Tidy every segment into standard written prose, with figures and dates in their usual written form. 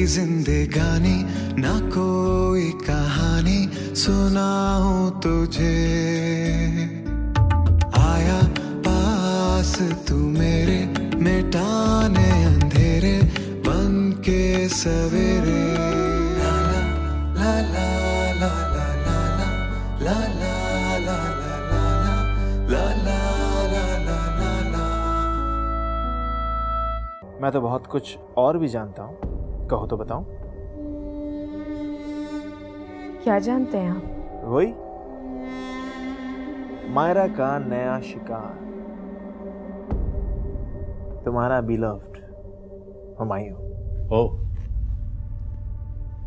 जिंदगानी ना कोई कहानी सुनाऊं तुझे। आया पास तू मेरे मिटाने अंधेरे बन के सवेरे। ला ला ला ला ला ला ला ला ला ला ला ला ला ला ला। मैं तो बहुत कुछ और भी जानता हूँ, कहो तो बताऊं? क्या जानते हैं आप? वही मायरा का नया शिकार, तुम्हारा बिलव्ड हुमायूं। ओह,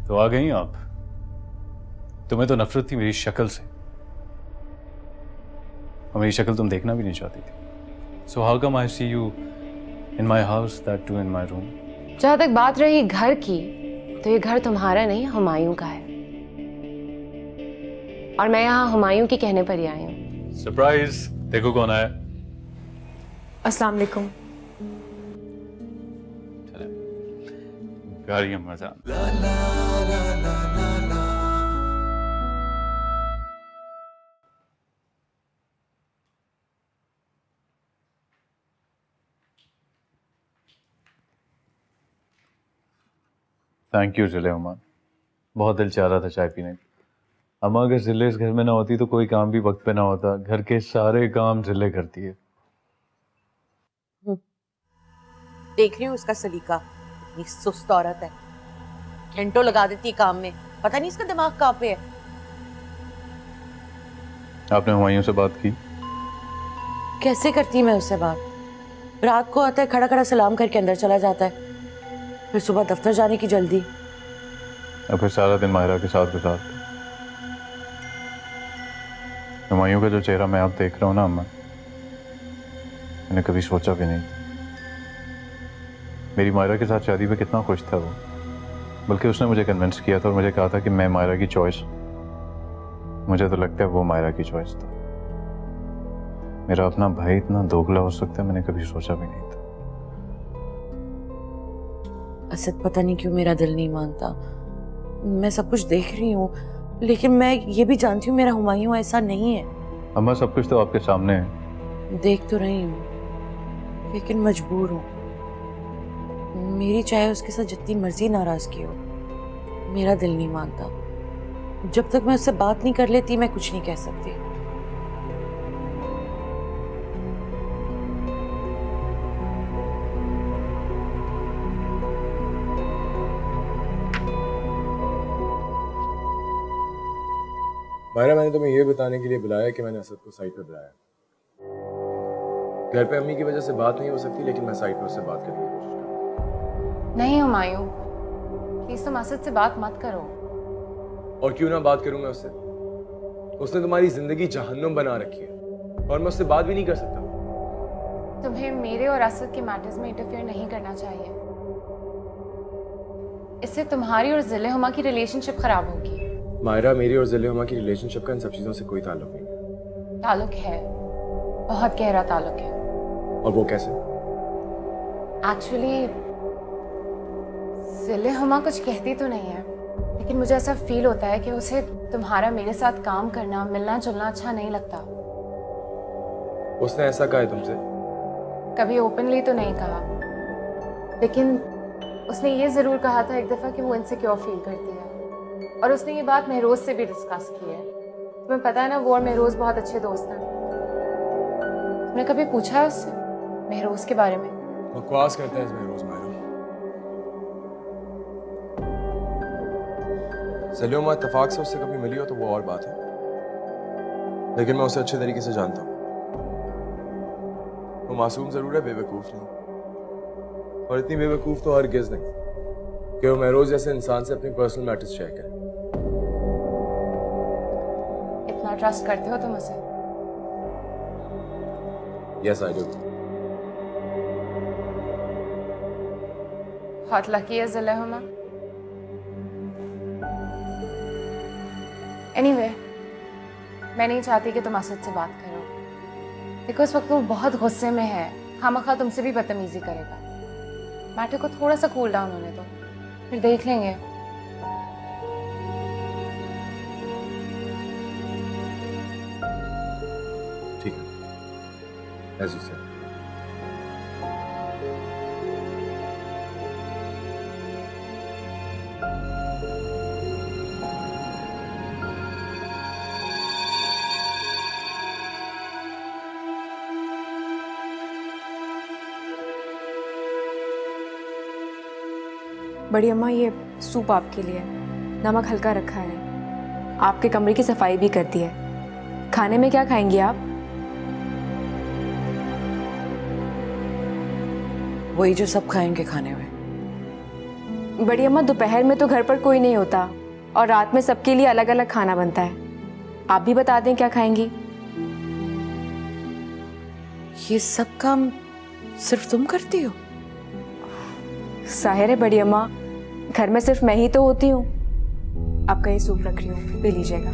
तो आ गई आप। तुम्हें तो नफरत थी मेरी शक्ल से, और मेरी शक्ल तुम देखना भी नहीं चाहती थी। So how come I see you in my house, that too in my room. जहां तक बात रही घर की, तो ये घर तुम्हारा नहीं हुमायूं का है, और मैं यहाँ हुमायूं की कहने पर ही आई हूँ। सरप्राइज, देखो कौन आया। अस्सलाम वालेकुम। गाड़ी मजा। थैंक यू जिले उमा, बहुत दिल चाह रहा था चाय पीने का। अम्मा अगर जिले इस घर में ना होती तो कोई काम भी वक्त पे ना होता। घर के सारे काम जिले करती है। देख रही हूँ उसका सलीका, इतनी सुस्त औरत है, घंटों लगा देती है काम में, पता नहीं इसका दिमाग कहाँ पे है। आपने हुमायूं से बात की? कैसे करती मैं उससे बात? रात को आता है, खड़ा खड़ा सलाम करके अंदर चला जाता है, फिर सुबह दफ्तर जाने की जल्दी, और फिर सारा दिन माहिरा के साथ गुजारते। हुमायूं का जो चेहरा मैं अब देख रहा हूँ ना अम्मा, मैंने कभी सोचा भी नहीं। मेरी मायरा के साथ शादी पे कितना खुश था वो, बल्कि उसने मुझे कन्विंस किया था और मुझे कहा था कि मैं मायरा की चॉइस। मुझे तो लगता है वो मायरा की चॉइस था। मेरा अपना भाई इतना दोगला हो सकता है, मैंने कभी सोचा भी नहीं था। असद पता नहीं क्यों मेरा दिल नहीं मानता। मैं सब कुछ देख रही हूँ, लेकिन मैं ये भी जानती हूँ मेरा हुमायूं ऐसा नहीं है। अम्मा सब कुछ तो आपके सामने है। देख तो रही हूँ, लेकिन मजबूर हूँ। मेरी चाहे उसके साथ जितनी मर्जी नाराजगी हो, मेरा दिल नहीं मानता। जब तक मैं उससे बात नहीं कर लेती, मैं कुछ नहीं कह सकती। मायरा, मैंने तुम्हें यह बताने के लिए बुलाया कि मैंने असद को साइट पे बुलाया। घर पे अम्मी की वजह से बात नहीं हो सकती, लेकिन मैं साइट पे उससे बात करने की कोशिश करूंगा। नहीं हुमायूं, प्लीज तुम असद से बात मत करो। और क्यों ना बात करूं मैं उससे? उसने तुम्हारी जिंदगी जहन्नुम बना रखी है, और मैं उससे बात भी नहीं कर सकता। तुम्हें मेरे और असद के मैटर्स में इंटरफेयर नहीं करना चाहिए। इससे तुम्हारी और जिले हुमा की रिलेशनशिप खराब होगी। मायरा, मेरी और जिले हुमा की रिलेशनशिप का इन सब चीजों से कोई ताल्लुक नहीं है। ताल्लुक है, बहुत गहरा ताल्लुक है। और वो कैसे? एक्चुअली जिले हुमा कुछ कहती तो नहीं है, लेकिन मुझे ऐसा फील होता है कि उसे तुम्हारा मेरे साथ काम करना, मिलना जुलना अच्छा नहीं लगता। उसने ऐसा कहा है तुमसे? कभी ओपनली तो नहीं कहा, लेकिन उसने ये जरूर कहा था एक दफा कि वो इनसिक्योर फील करती है, और उसने ये बात महरोज से भी डिस्कस की है। तुम्हें पता है ना, वो और महरोज बहुत अच्छे दोस्त हैं। तुमने कभी पूछा है उससे महरोज के बारे में? बकवास करता है इस महरोज। मायरा, सलिमा इत्तेफाक से उससे कभी मिली हो तो वो और बात है, लेकिन मैं उसे अच्छे तरीके से जानता हूँ। वो मासूम जरूर है, बेवकूफ नहीं। और इतनी बेवकूफ तो हरगिज़ नहीं कि वो महरोज जैसे इंसान से अपनी पर्सनल मैटर्स शेयर करे। इतना ट्रस्ट करते हो तुम उसे? Yes I do. बहुत लकी है जिले हुमा। एनीवे, मैं नहीं चाहती कि तुम असद से बात करो, देखो इस वक्त वो बहुत गुस्से में है, खामखा तुमसे भी बदतमीजी करेगा। मैटर को थोड़ा सा कूल डाउन होने दो। फिर देख लेंगे। ठीक है, एज यू सेड। बड़ी अम्मा, ये सूप आपके लिए, नमक हल्का रखा है, आपके कमरे की सफाई भी कर दी है। खाने में क्या खाएंगी आप? वही जो सब खाएंगे खाने में। बड़ी अम्मा, दोपहर में तो घर पर कोई नहीं होता और रात में सबके लिए अलग अलग खाना बनता है। आप भी बता दें क्या खाएंगी। ये सब काम सिर्फ तुम करती हो? जाहिर है बड़ी अम्मा, घर में सिर्फ मैं ही तो होती हूँ। आपका ये सूप रख रही हूँ, पी लीजिएगा।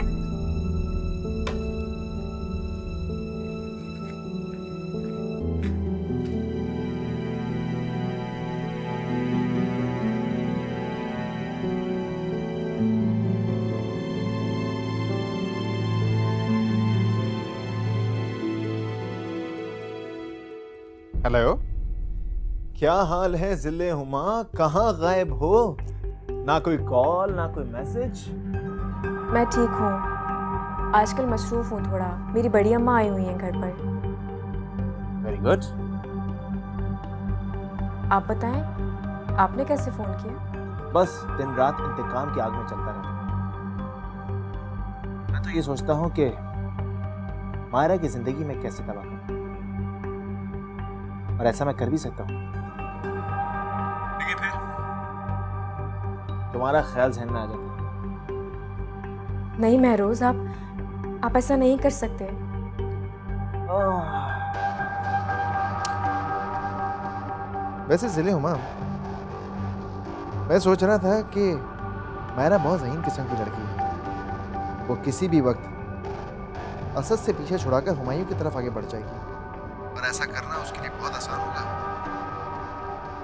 हेलो, क्या हाल है जिले हुमा? कहाँ गायब हो? ना कोई कॉल ना कोई मैसेज। मैं ठीक हूँ, आजकल मसरूफ हूँ थोड़ा। मेरी बड़ी अम्मा आई हुई हैं घर पर। Very good. आप बताएं, आपने कैसे फ़ोन किया? बस दिन रात इंतकाम की आग में चलता रहता। मैं तो ये सोचता हूँ कि मायरा की जिंदगी में कैसे तबाह करूं, और ऐसा मैं कर भी सकता हूँ, लेकिन फिर तुम्हारा ख्याल जहन में आ जाता है। नहीं महरोज, आप ऐसा नहीं कर सकते। वैसे जिले हुमा, मैं सोच रहा था कि मायरा बहुत ज़हीन किस्म की लड़की है। वो किसी भी वक्त असद से पीछे छुड़ाकर हुमायूं की तरफ आगे बढ़ जाएगी, और ऐसा करना उसके लिए बहुत आसान होगा।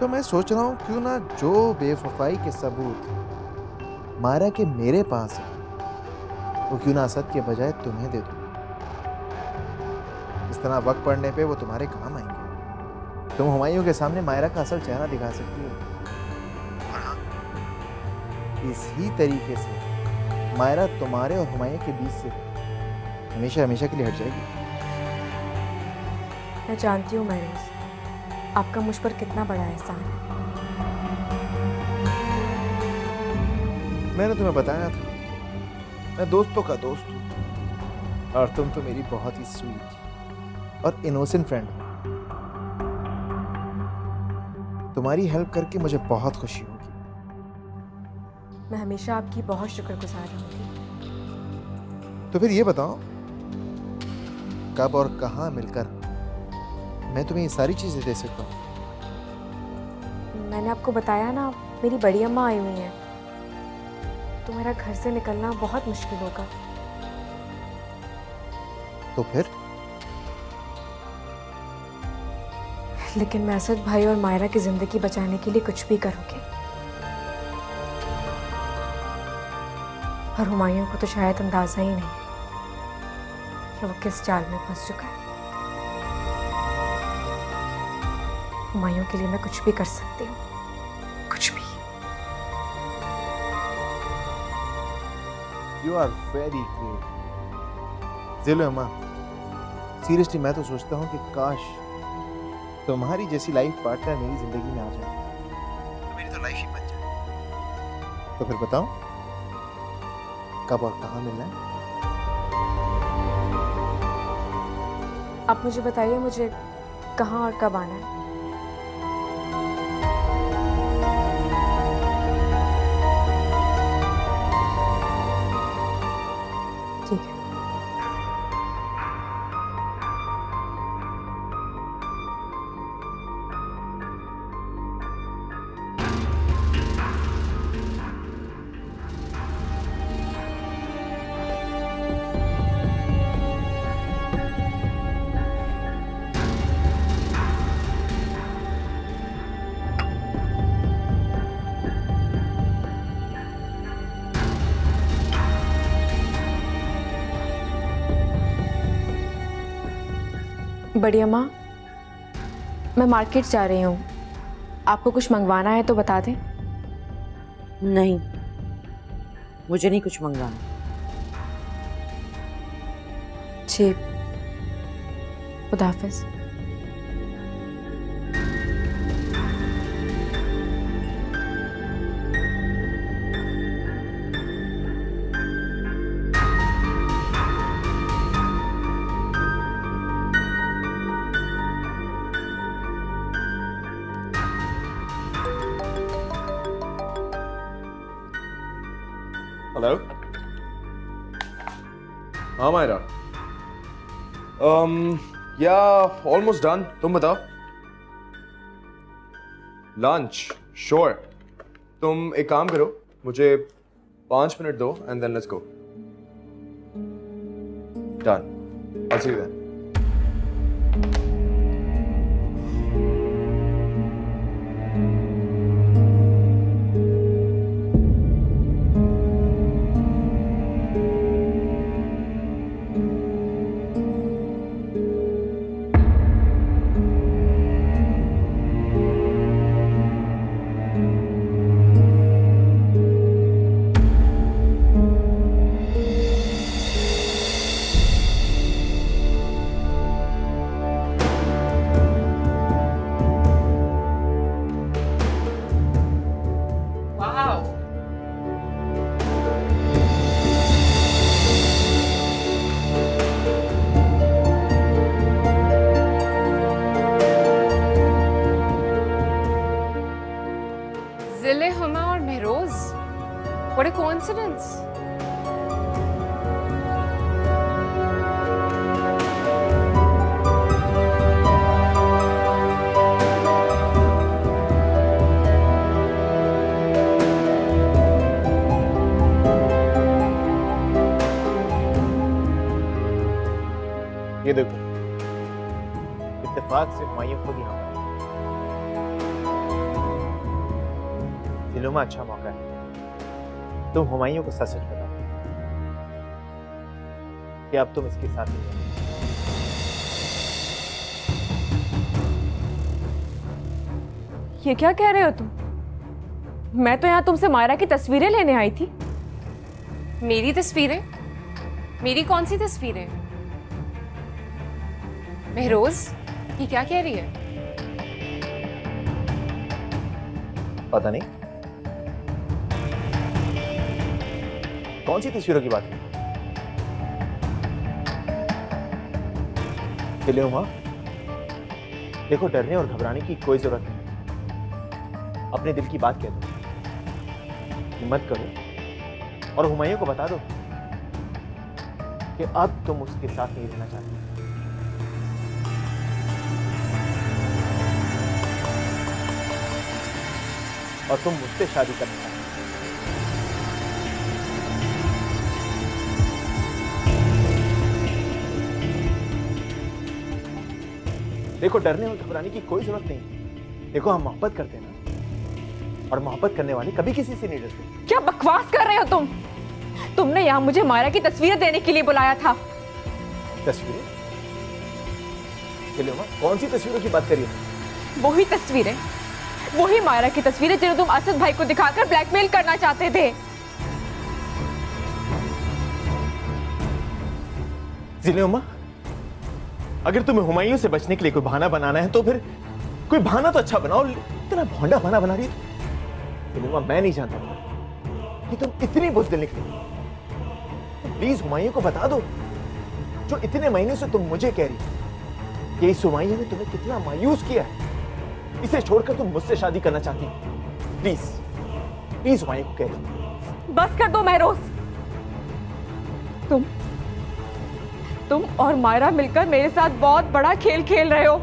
तो मैं सोच रहा हूँ क्यों ना जो बेवफाई के सबूत मायरा के मेरे पास है, वो क्यों ना असद के बजाय तुम्हें दे दूँ। इस तरह वक्त पड़ने पे वो तुम्हारे काम आएंगे। तुम हुमायूं के सामने मायरा का असल चेहरा दिखा सकती हो, और हाँ, इसी तरीके से मायरा तुम्हारे और हुमायूं के बीच से हमेशा हमेशा के लिए हट जाएगी। मैं जानती हूँ महरोज, आपका मुझ पर कितना बड़ा एहसान है। मैंने तुम्हें बताया था, मैं दोस्तों का दोस्त हूँ, और तुम तो मेरी बहुत ही स्वीट और इनोसेंट फ्रेंड हो। तुम्हारी हेल्प करके मुझे बहुत खुशी होगी। मैं हमेशा आपकी बहुत शुक्रगुजार रहूंगी। तो फिर ये बताओ, कब और कहाँ मिलकर मैं तुम्हें ये सारी चीजें दे सकता हूँ? मैंने आपको बताया ना, मेरी बड़ी अम्मा आई हुई हैं, तो मेरा घर से निकलना बहुत मुश्किल होगा। तो फिर? लेकिन मैं असद भाई और मायरा की जिंदगी बचाने के लिए कुछ भी करूंगी। और हुमायूं को तो शायद अंदाजा ही नहीं कि वो किस जाल में फंस चुका है। हुमायूं के लिए मैं कुछ भी कर सकती हूँ, कुछ भी। यू आर वेरी ग्रेट जिलो अम्मा। सीरियसली मैं तो सोचता हूँ कि काश तुम्हारी जैसी लाइफ पार्टनर मेरी जिंदगी में आ जाए, तो मेरी तो लाइफ ही बच जाए। तो फिर बताओ, कब और कहाँ मिलना है? आप मुझे बताइए, मुझे कहाँ और कब आना है? ठीक है। बड़ी अम्मा, मैं मार्केट जा रही हूँ, आपको कुछ मंगवाना है तो बता दें। नहीं, मुझे नहीं कुछ मंगवाना। जी, खुदा हाफिज। हेलो। हाँ मायरा, या ऑलमोस्ट डन। तुम बताओ। लंच? श्योर। तुम एक काम करो, मुझे 5 मिनट दो and then let's go. Done. I'll see you then. जिले हुमा और महरोज, what a coincidence. ये देखो, इत्तेफाक से हुमायूं खुद यहाँ पर है। दिलों अच्छा मौका है, तुम हुमायूं को सच सच बताओ कि अब तुम इसके साथ नहीं हो। ये क्या कह रहे हो तुम? मैं तो यहाँ तुमसे मायरा की तस्वीरें लेने आई थी। मेरी तस्वीरें? मेरी कौन सी तस्वीरें? महरोज, ये क्या कह रही है? पता नहीं कौन सी तस्वीरों की बात है। दिले हुमा, देखो, डरने और घबराने की कोई जरूरत नहीं। अपने दिल की बात कह दो, हिम्मत करो और हुमायूं को बता दो कि अब तुम उसके साथ नहीं रहना चाहती। और तुम मुझसे शादी करना चाहती। देखो, डरने और घबराने की कोई जरूरत नहीं। देखो, हम मोहब्बत करते हैं ना, और मोहब्बत करने वाले कभी किसी से नहीं डरते। क्या बकवास कर रहे हो तुम? तुमने यहाँ मुझे मायरा की तस्वीरें देने के लिए बुलाया था। तस्वीरें? चलिए, कौन सी तस्वीरों की बात करिए? वही तस्वीरें, वही मायरा की तस्वीरें जिन्हें तुम असद भाई को दिखाकर ब्लैकमेल करना चाहते थे। जिले उमा, अगर तुम्हें हुमायूं से बचने के लिए कोई बहाना बनाना है तो फिर कोई बहाना तो अच्छा बनाओ। इतना भोंडा बहाना बना रही है। जिले उमा, मैं नहीं जानता कि तुम इतनी बुज़दिल निकली। तो प्लीज हुमायूं को बता दो, जो इतने महीने से तुम मुझे कह रही कि इस हुमायूं ने तुम्हें कितना मायूस किया है। इसे छोड़कर तुम मुझसे शादी करना चाहती हो। प्लीज प्लीज हुमायूं को कह दो। बस कर दो महरोज। तुम और मायरा मिलकर मेरे साथ बहुत बड़ा खेल खेल रहे हो।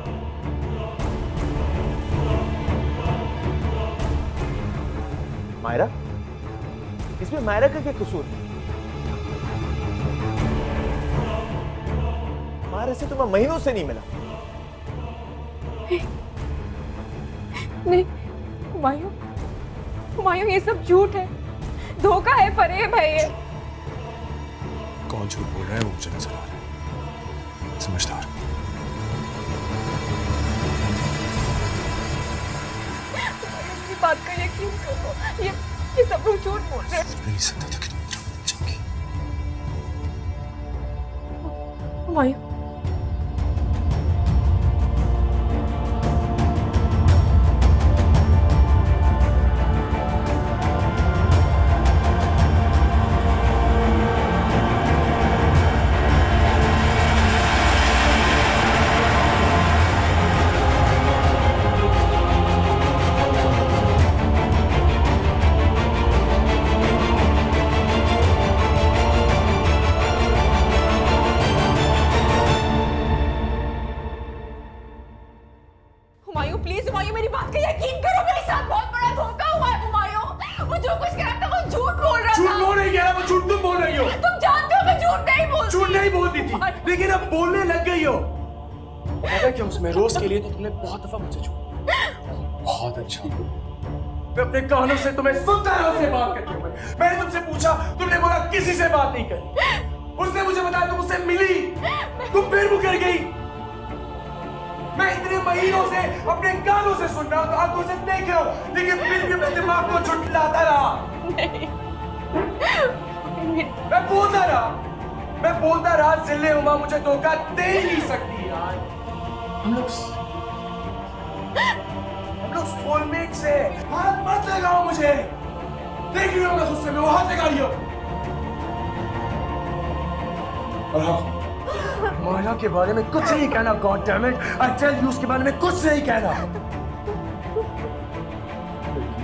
मायरा? इसमें मायरा का क्या कसूर? मायरा से तुम्हें महीनों से नहीं मिला। नहीं हुमायूं, ये सब झूठ है, धोखा है, फरेब है ये। कौन झूठ बोल रहा है वो मुझे नजर आ रहा है। समझदार। बात का यकीन करो, ये सब लोग झूठ बोल रहे हैं। मैं नहीं सकता था कि तुम मुझे भूल जाओगी। हुमायूं, हुमायूं प्लीज, हुमायूं मेरी बात का यकीन करो, मेरे साथ बहुत बड़ा धोखा हुआ है हुमायूं। वो जो कुछ कह रहा था वो झूठ बोल रहा झूठ था। बोल नहीं कह रहा, वो झूठ तुम बोल रही हो। तुम जानते हो मैं झूठ नहीं बोलती। झूठ नहीं बोलती थी, लेकिन अब बोलने लग गई हो। पता क्या उसमें रोज के लिए तो तुमने बहुत दफा मुझसे झूठ। बहुत अच्छा, मैं अपने कानों से तुम्हें सुनता रहा उससे बात करते हुए। मैंने तुमसे पूछा, तुमने बोला किसी से बात नहीं करी। उसने मुझे बताया तुम उससे मिली, तुम फिर मुकर गई। मैं इतने महीनों से अपने कानों से सुन रहा हूं, तो आंखों से देख रहा हूं, लेकिन फिर भी अपने दिमाग को झुठलाता रहा। मैं बोलता रहा जिले उमा मुझे धोखा दे ही नहीं सकती यार। हम लोग सोलमेट्स हैं। हाथ मत लगाओ मुझे, देख रही हो मैं गुस्से में, वो हाथ लगा रही हो। और हाँ, माया के बारे में कुछ नहीं कहना, god damn it, I tell you, उसके बारे में कुछ नहीं कहना।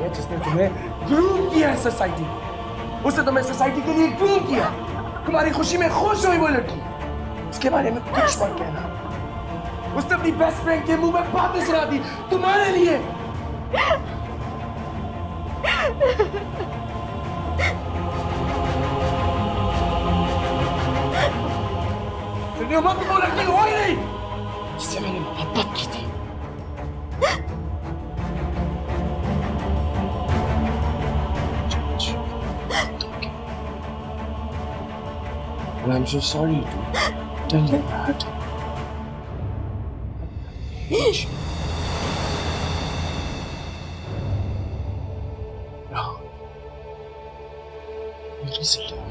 ये जिसने तुम्हें ग्रूम किया है सोसाइटी, उसने तुम्हें सोसाइटी के लिए ग्रूम किया। तुम्हारी खुशी में खुश हुई वो लड़की, उसके बारे में कुछ मत कहना। उसने अपनी बेस्ट फ्रेंड के मुंह में बातें सुना दी तुम्हारे लिए। मत वो लड़की हो ही नहीं जिससे मैंने मोहब्बत की थी। And I'm so sorry to tell you that. No. मेरी जिंदगी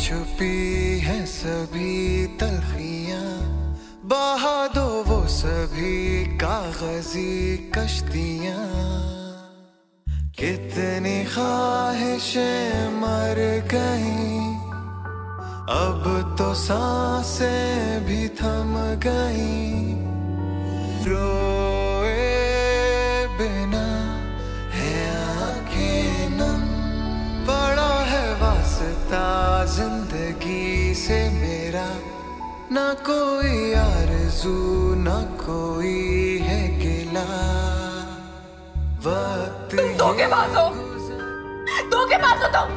छुपी है सभी तलखियां, बहा दो वो सभी कागजी कश्तियां। कितनी ख्वाहिशें मर गई, अब तो सांसें भी थम गई। रोए बिना है आंखें नम, बड़ा है वास्ता जिंदगी से मेरा, ना कोई आरज़ू ना कोई है गिला। वक्त तुम धोखेबाज हो, धोखेबाज हो तुम।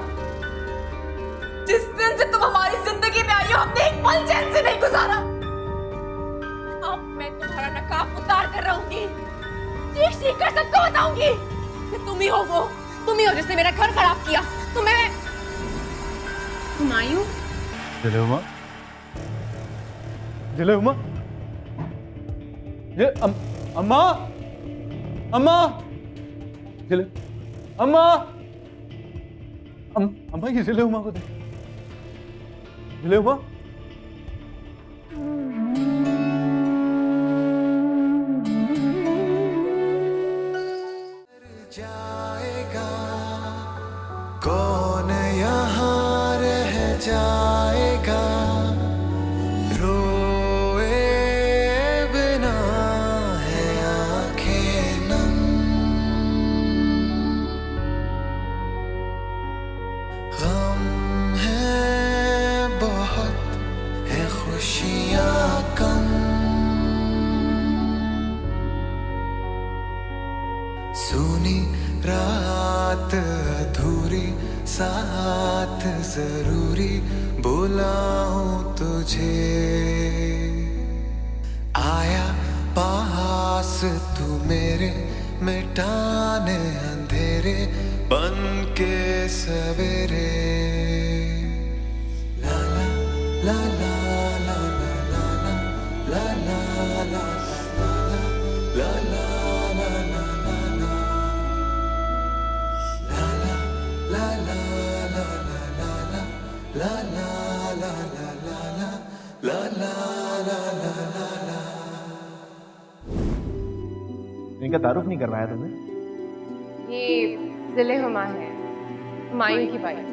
जिस दिन से तुम हमारी जिंदगी में आई हो, हमने एक पल चैन से नहीं गुजारा। अब मैं तुम्हारा नकाब उतार कर रहूंगी, चीख चीख कर सबको बताऊंगी कि तुम ही हो जिसने मेरा घर खराब किया। तुम्हें हुमायूं, जिले उमा, जिले उमा, ये अम्मा, अम्मा, जिले, अम्मा, अम्मा, ये जिले उमा को दे, जिले उमा। जाएगा कौन कौन यहाँ रह जाएगा रोए बिना है आंखें नम गम है बहुत है खुशियाँ कम सुनी रात अधूरी साथ जरूरी बुलाऊं तुझे आया पास तू मेरे मिटाने अंधेरे बन के सवेरे ला ला ला ला ला ला ला ला ला ला ला ला इनका तारुफ नहीं करवाया तुमने? ये जिले हुमा है, हुमायूं की वाइफ।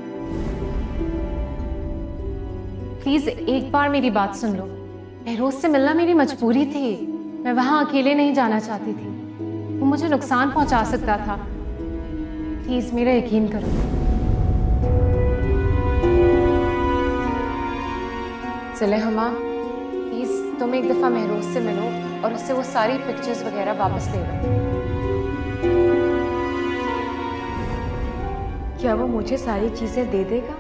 प्लीज एक बार मेरी बात सुन लो। महरोज से मिलना मेरी मजबूरी थी। मैं वहां अकेले नहीं जाना चाहती थी। वो मुझे नुकसान पहुंचा सकता था। प्लीज मेरा यकीन करो। जिले हुमा, प्लीज तुम एक दफा महरोज से मिलो और उससे वो सारी पिक्चर्स वगैरह वापस ले लो। क्या वो मुझे सारी चीजें दे देगा?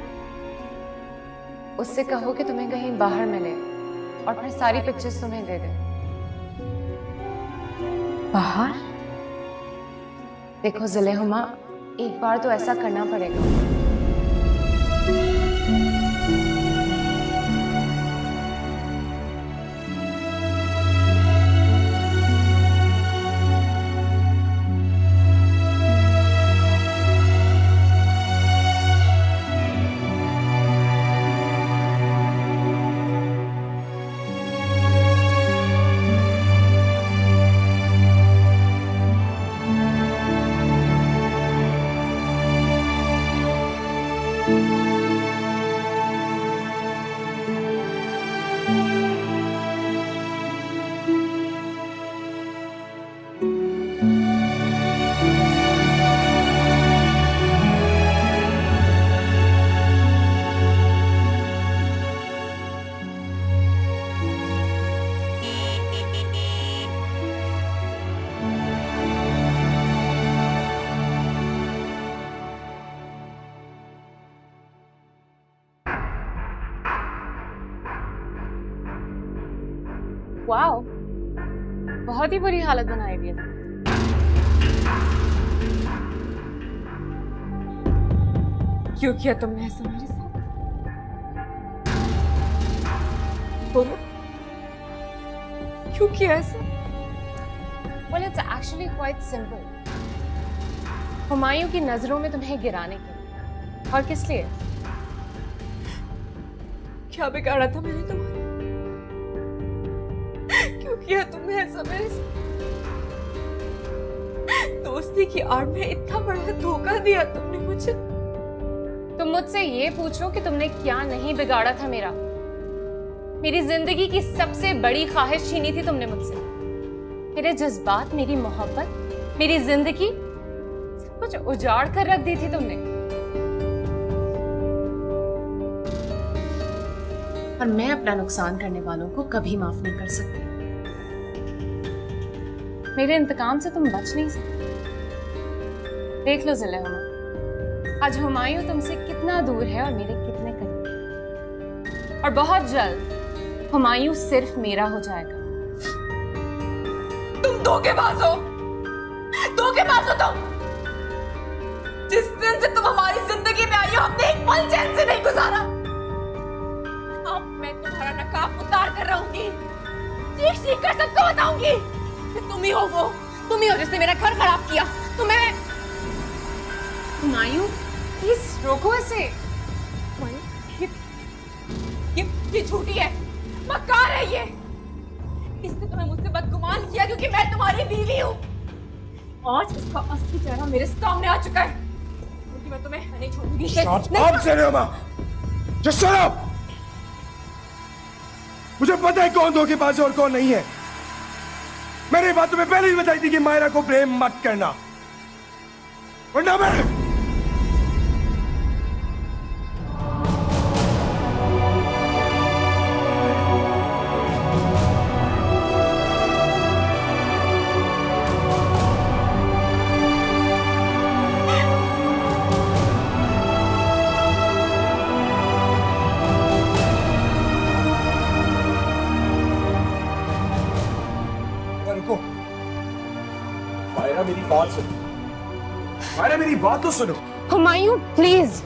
उससे कहो कि तुम्हें कहीं बाहर मिले और फिर सारी पिक्चर्स तुम्हें दे दे। बाहर? देखो जिले हुमा, एक बार तो ऐसा करना पड़ेगा। वाओ, बहुत ही बुरी हालत बनाई हुई है। क्यों किया तुमने ऐसा मेरे साथ? बोलो, क्यों किया ऐसा? Well, it's actually quite simple. Humayun की नजरों में तुम्हें गिराने के लिए। और किस लिए? क्या बिगाड़ा था मैंने तुम्हारा? क्यों किया तुमने ऐसा मेरे साथ? दोस्ती की आड़ में इतना बड़ा धोखा दिया तुमने मुझे। तुम मुझसे ये पूछो कि तुमने क्या नहीं बिगाड़ा था मेरा। मेरी जिंदगी की सबसे बड़ी ख्वाहिश छीनी थी तुमने मुझसे। मेरे जज्बात, मेरी मोहब्बत, मेरी जिंदगी सब कुछ उजाड़ कर रख दी थी तुमने। और मैं अपना नुकसान करने वालों को कभी माफ नहीं कर सकती। मेरे इंतकाम से तुम बच नहीं सकते। देख लो जिले हुमा, आज हुमायूं तुमसे कितना दूर है और मेरे कितने करीब। और बहुत जल्द हुमायूं सिर्फ मेरा हो जाएगा। तुम धोखेबाज हो, धोखेबाज हो तुम। जिस दिन से तुम हमारी जिंदगी में आई हो, हमने एक पल चैन से नहीं गुजारा। अब मैं तुम्हारा नकाब उतार कर रहूंगी, चीख चीख कर सबको बताऊंगी कि तुम ही हो जिसने मेरा घर खराब किया। तुम्हें हुमायूं, प्लीज रोको इसे। ये झूठी है, मक्कार है ये। इसने तुम्हें मुझसे बदगुमान किया क्योंकि मैं तुम्हारी बीवी हूँ। आज इसका असली चेहरा मेरे सामने आ चुका है। मैं तुम्हें नहीं छोड़ूंगी। Shut up, cinema! Just shut up! मुझे पता है कौन धोखेबाज है और कौन नहीं है। मैंने ये बात तुम्हें पहले ही बताई थी कि मायरा को प्रेम मत करना, वरना मैं रुको। मायरा मेरी बात सुनो, मायरा मेरी बात तो सुनो। हुमायूं प्लीज,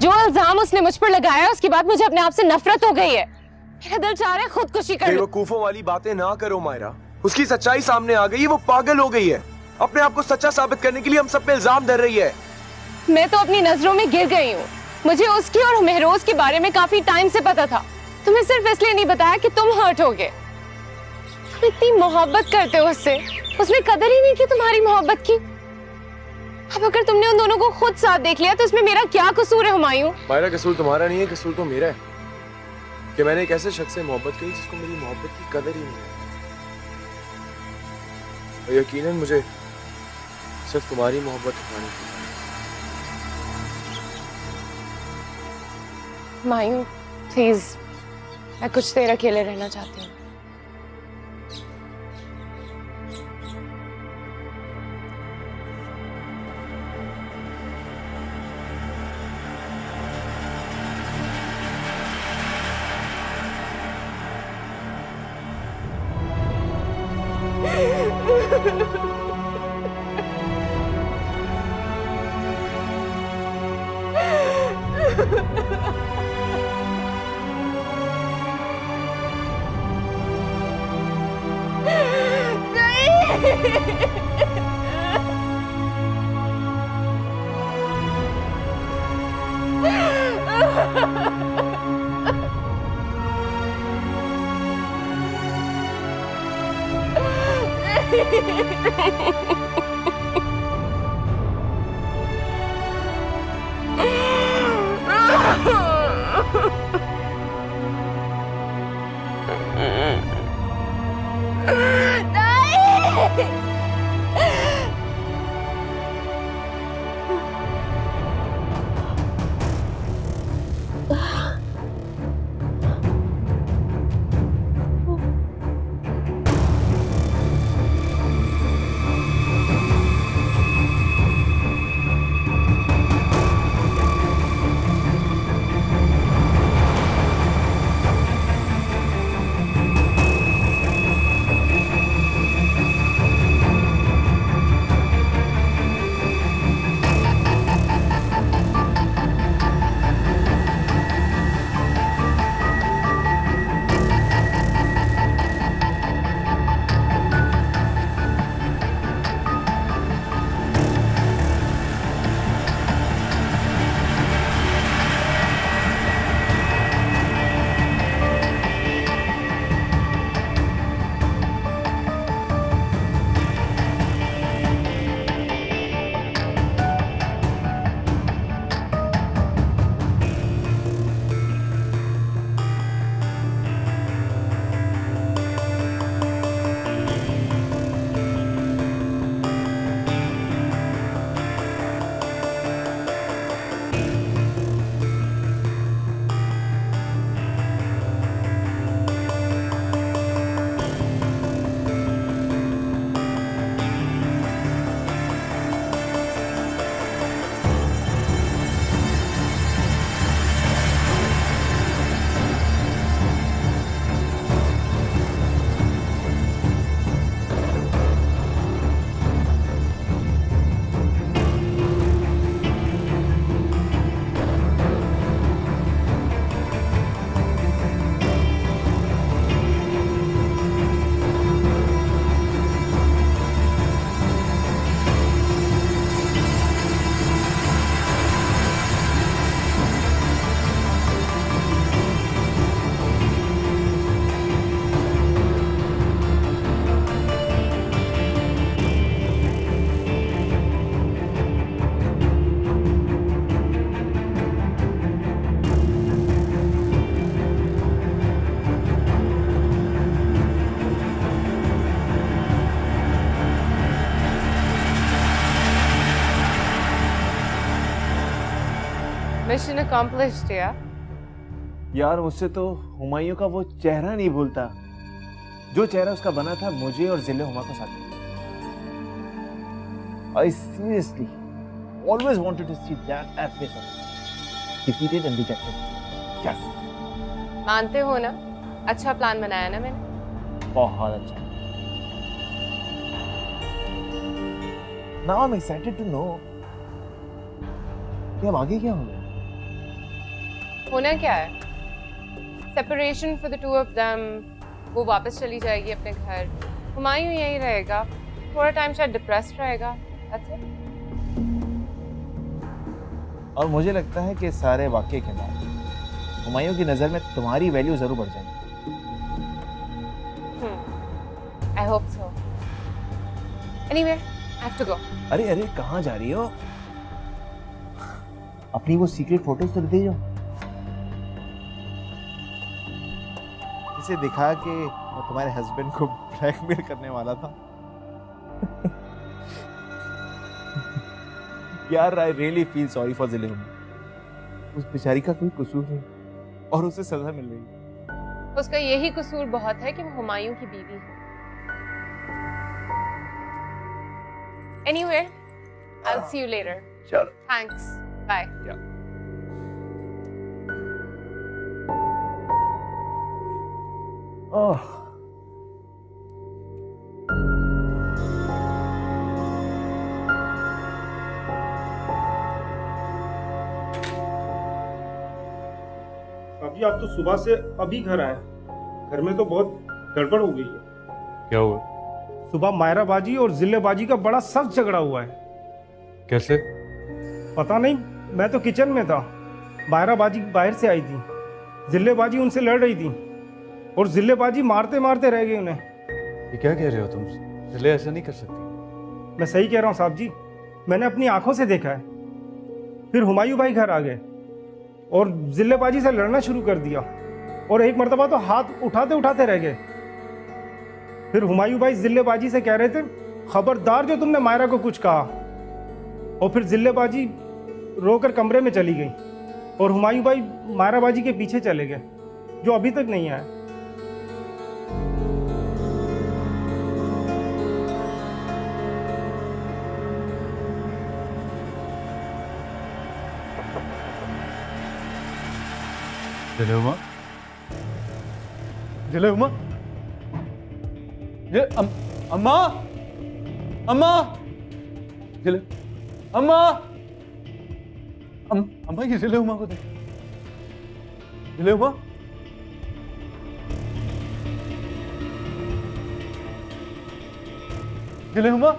जो इल्जाम उसने मुझ पर लगाया उसके बाद मुझे अपने आप से नफरत हो गई है। मेरा दिल चाह रहा है खुदकुशी कर लूं। बेवकूफों वाली बातें ना करो मायरा, उसकी सच्चाई सामने आ गई है, वो पागल हो गई है। अपने आप को सच्चा साबित करने के लिए हम सब पे इल्जाम धर रही है। मैं तो अपनी नजरों में गिर गई हूँ। मुझे उसकी और महरोज के बारे में काफी टाइम से पता था। तुम्हें सिर्फ इसलिए नहीं बताया कि तुम हर्ट हो गए। तुम इतनी मोहब्बत करते हो उससे, उसने कदर ही नहीं की तुम्हारी मोहब्बत की। अब अगर तुमने उन दोनों को खुद साथ देख लिया तो इसमें मेरा क्या कसूर है हुमायूं? मायरा कसूर तुम्हारा नहीं है, कसूर तो मेरा है कि मैंने एक ऐसे शख्स से मोहब्बत की जिसको मेरी मोहब्बत की कदर ही नहीं है। और यकीनन मुझे सिर्फ तुम्हारी मोहब्बत उठानी थी। हुमायूं प्लीज, मैं कुछ देर अकेले रहना चाहती हूँ। मिशन accomplished यार। यार मुझसे तो हुमायूं का वो चेहरा नहीं भूलता जो चेहरा उसका बना था मुझे और जिले हुमा को साथ। I seriously always wanted to see that face of defeated and dejected. Yes. मानते हो ना, अच्छा प्लान बनाया ना मैंने। बहुत अच्छा। Now I'm excited to know कि अब आगे क्या होगा। होना क्या है? Separation for the two of them। वो वापस चली जाएगी अपने घर, हुमायूं यहीं रहेगा, थोड़ा टाइम शायद डिप्रेस्ड रहेगा। That's it। और मुझे लगता है कि सारे वाकये के बाद हुमायूं की नजर में तुम्हारी वैल्यू जरूर बढ़ जाएगी। I hope so। Anyway, I have to go। अरे अरे कहाँ जा रही हो? अपनी वो सीक्रेट फोटोज तो दे जाओ। इसे दिखा के मैं तुम्हारे हस्बैंड को ब्लैकमेल करने वाला था। यार I really feel sorry for जिले हुमा। उस बेचारी का कोई कसूर नहीं और उसे सजा मिल रही है। उसका यही कसूर बहुत है कि वो हुमायूं की बीवी है। Anyway, I'll see you later। चलो। Thanks। Bye। ओह अभी आप तो सुबह से अभी घर आए, घर में तो बहुत गड़बड़ हो गई है। क्या हुआ? सुबह मायरा बाजी और जिले बाजी का बड़ा सख्त झगड़ा हुआ है। कैसे? पता नहीं, मैं तो किचन में था, मायरा बाजी बाहर से आई थी, जिले बाजी उनसे लड़ रही थी और जिले बाजी मारते मारते रह गए उन्हें। ये क्या कह रहे हो तुम? जिले ऐसा नहीं कर सकती। मैं सही कह रहा हूँ साहब जी, मैंने अपनी आंखों से देखा है। फिर हुमायूं भाई घर आ गए और जिले बाजी से लड़ना शुरू कर दिया और एक मर्तबा तो हाथ उठाते उठाते रह गए। फिर हुमायूं भाई जिले बाजी से कह रहे थे, खबरदार जो तुमने मायरा को कुछ कहा। और फिर जिले बाजी रोकर कमरे में चली गई और हुमायूं भाई मायरा बाजी के पीछे चले गए, जो अभी तक नहीं आए। जिले हुमा? जिले हुमा? अम्मा? अम्मा? जिले अम्मा? अम्मा ये जिले हुमा को देख। जिले हुमा? जिले हुमा?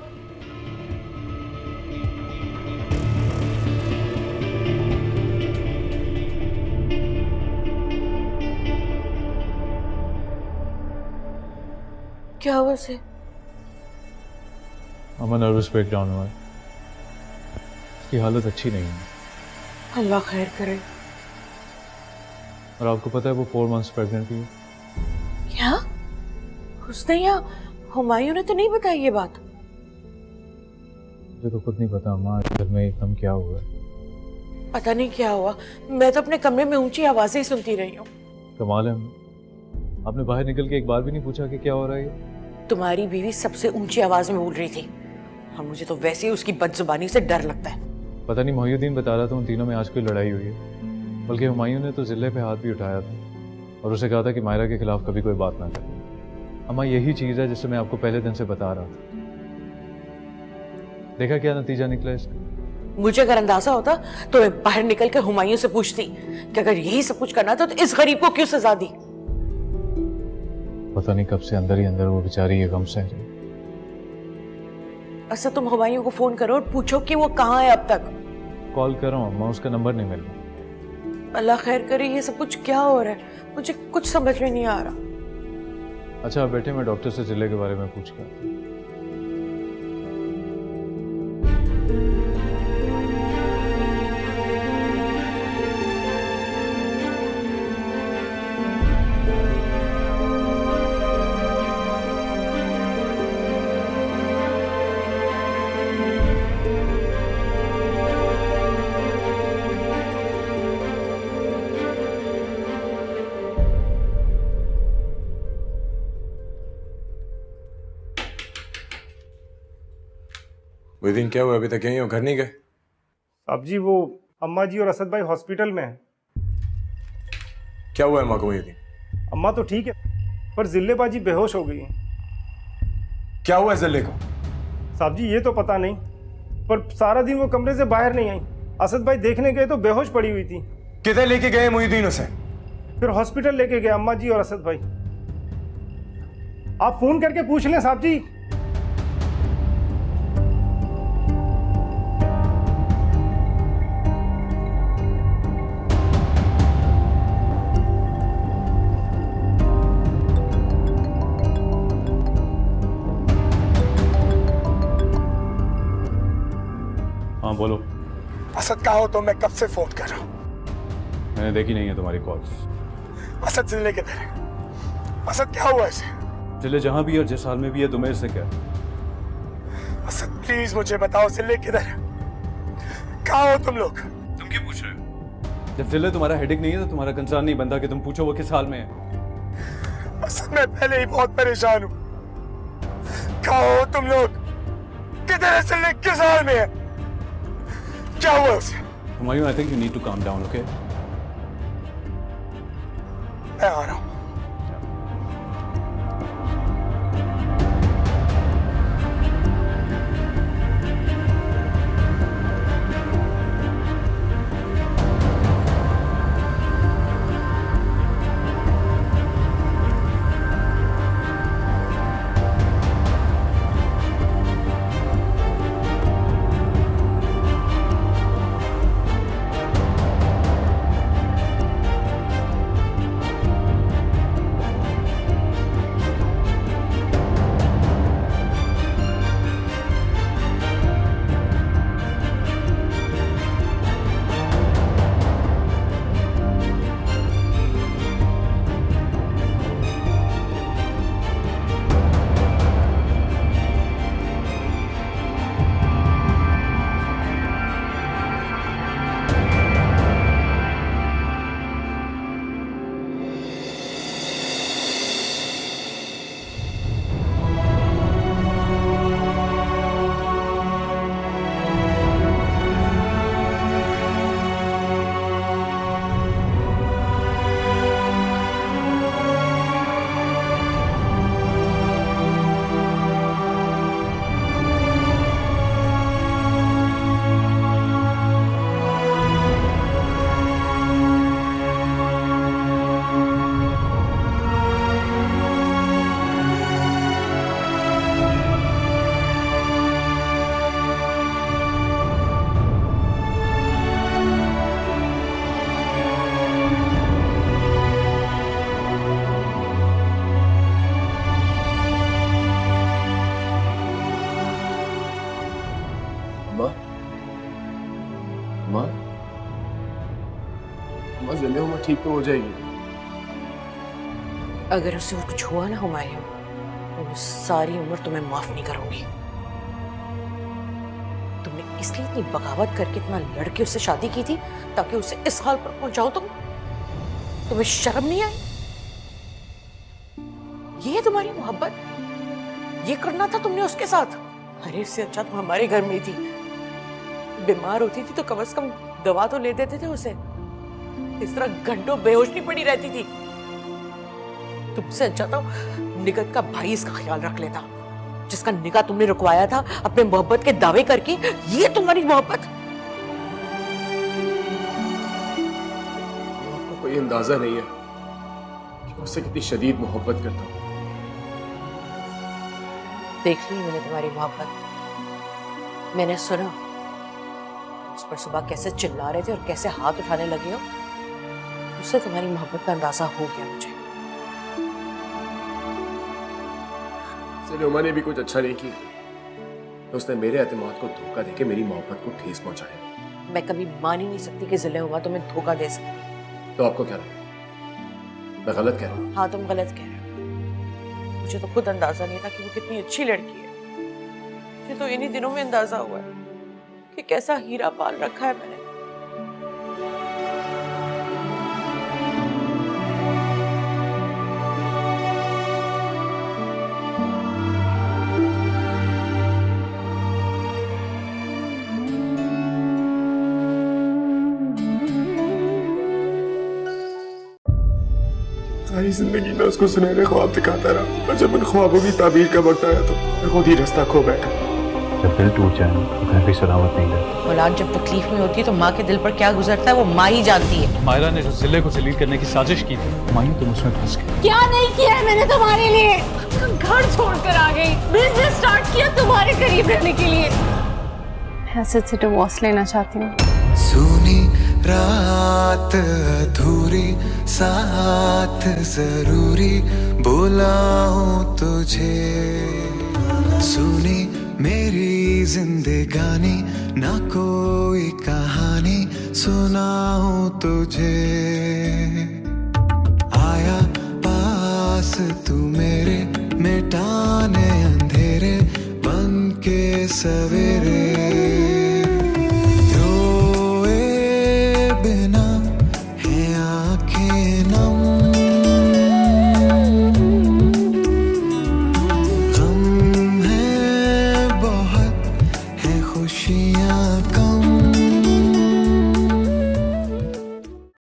क्या हुआ उसे? अम्मा नर्वस ब्रेकडाउन हुआ है, उसकी हालत अच्छी नहीं है। अल्लाह खैर करे। और आपको पता है वो 4 मंथ्स प्रेग्नेंट थी। क्या? उसने या हुमायूं ने तो नहीं बताई ये बात? मुझे तो खुद नहीं पता अम्मा, घर में एकदम क्या हुआ है। पता नहीं क्या हुआ, मैं तो अपने कमरे में ऊंची आवाजें ही सुनती रही हूँ। कमाल है अम्मा, आपने बाहर निकल के एक बार भी नहीं पूछा कि क्या हो रहा है? तुम्हारी बीवी सबसे ऊंची आवाज में बोल रही थी और मुझे तो वैसे ही उसकी बदजुबानी से डर लगता है। पता नहीं, मोहिउद्दीन बता रहा था उन तीनों में आज कोई लड़ाई हुई है। बल्कि हुमायूं ने तो जिले पे हाथ भी उठाया था और उसे कहा था कि मायरा के खिलाफ कभी कोई बात ना करे। अम्मा यही चीज़ है जिससे मैं आपको पहले दिन से बता रहा था। देखा क्या नतीजा निकला इसका? मुझे अगर अंदाजा होता तो मैं बाहर निकल कर हुमायूं से पूछती कि अगर यही सब कुछ करना था तो इस गरीब को क्यों सजा दी। पता नहीं कब से अंदर ही अंदर वो बेचारी ये गम सह रही। अच्छा तुम हुमायूं को फोन करो और पूछो कि वो कहाँ है अब तक। कॉल कर रहा हूँ अम्मा, उसका नंबर नहीं मिल रहा। अल्लाह खैर करे, ये सब कुछ क्या हो रहा है, मुझे कुछ समझ में नहीं आ रहा। अच्छा आप बैठे, मैं डॉक्टर से जिले के बारे में पूछ के आता हूँ। वो दिन क्या हुआ, अभी तक यहीं हो, घर नहीं गए? साहब जी वो अम्मा जी और असद भाई हॉस्पिटल में हैं। क्या हुआ है माँ को वही दिन? अम्मा तो ठीक है पर जिल्ले बाजी बेहोश हो गई हैं। क्या हुआ है जिले को? साहब जी ये तो पता नहीं, पर सारा दिन वो कमरे से बाहर नहीं आई। असद भाई देखने गए तो बेहोश पड़ी हुई थी। किधर लेके गए मुहिद्दीन उसे? फिर हॉस्पिटल लेके गए अम्मा जी और असद भाई। आप फोन करके पूछ लें साहब जी। हाँ बोलो। असद कहाँ हो? तो मैं कब से फोन कर रहा हूँ। मैंने देखी नहीं है तुम्हारी कॉल्स। असद जिले किधर है? असद क्या हुआ इसे? जिले जहां भी है और जिस हाल में भी है, तुम्हें इससे क्या? असद प्लीज मुझे बताओ, जिले किधर है? कहाँ हो तुम लोग? तुम क्यों पूछ रहे हो? जब जिले तुम्हारा हेडेक नहीं है तो तुम्हारा कंसर्न नहीं बनता कि तुम पूछो वो किस हाल में है। असद मैं पहले ही बहुत परेशान हूँ। कहाँ हो तुम लोग? किधर है जिले? किस हाल में है? क्या हुआ उसे? Humayun, I think you need to calm down, okay? मैं आ रहा हूँ। ठीक तो हो जाएगी। अगर उससे कुछ हुआ ना हुमायूं, तो मैं सारी उम्र तुम्हें माफ नहीं करूंगी। तुमने इसलिए इतनी बगावत करके इतना लड़के उससे शादी की थी ताकि उसे इस हाल पर पहुंचाओ। तुम्हें शर्म नहीं आई? ये है तुम्हारी मोहब्बत? ये करना था तुमने उसके साथ? अरे इससे अच्छा तुम हमारे घर में थी। बीमार होती थी तो कम से कम दवा तो ले देते थे उसे। इस तरह घंटों बेहोश नहीं पड़ी रहती थी। तुमसे अच्छा तो निगत का भाई इसका ख्याल रख लेता, जिसका निकाह तुमने रुकवाया था अपने मोहब्बत के दावे करके। ये तुम्हारी मोहब्बत? आपको कोई अंदाजा नहीं है कि उससे कितनी शदीद मोहब्बत करता हूँ। देख ली मैंने तुम्हारी मोहब्बत। मैंने सुना उस पर सुबह कैसे चिल्ला रहे थे और कैसे हाथ उठाने लगे हो। उससे तुम्हारी मोहब्बत का अंदाजा हो गया मुझे। सलीमा ने भी कुछ अच्छा नहीं किया तो उसने मेरे एतमाद को धोखा देके मेरी मोहब्बत को ठेस पहुंचाया। मैं कभी मान ही नहीं सकती कि जिले तुम्हें धोखा दे सकती। तो आपको क्या लगता? मैं गलत कह रहा हूँ? हाँ तुम गलत कह रहे हो। मुझे तो खुद अंदाजा नहीं था कि वो कितनी अच्छी लड़की है। मुझे तो इन्हीं दिनों में अंदाजा हुआ है कि कैसा हीरा पाल रखा है मैंने। सारी जिंदगी में उसको सुनहरे ख्वाब दिखाता रहा, और जब उन ख्वाबों की ताबीर का वक्त आया तो मैं खुद ही रास्ता खो बैठा। जब दिल टूट जाए तो कहीं भी सलामत नहीं रहता। औलाद जब तकलीफ में होती है तो माँ के दिल पर क्या गुजरता है वो माँ ही जानती है। मायरा ने जो जिले को जलील करने की साजिश की थी, हुमायूं तुम उसमें फंस गए। क्या नहीं किया है मैंने तुम्हारे लिए? घर छोड़कर आ गई, बिजनेस स्टार्ट किया तुम्हारे करीब रहने के लिए। हसद से डिवोर्स लेना चाहती हूँ। सुनी रात अधूरी, साथ जरूरी बोला हूँ तुझे। सुनी मेरी जिंदगानी, ना कोई कहानी सुनाऊं तुझे। आया पास तू मेरे, मिटाने अंधेरे बन के सवेरे।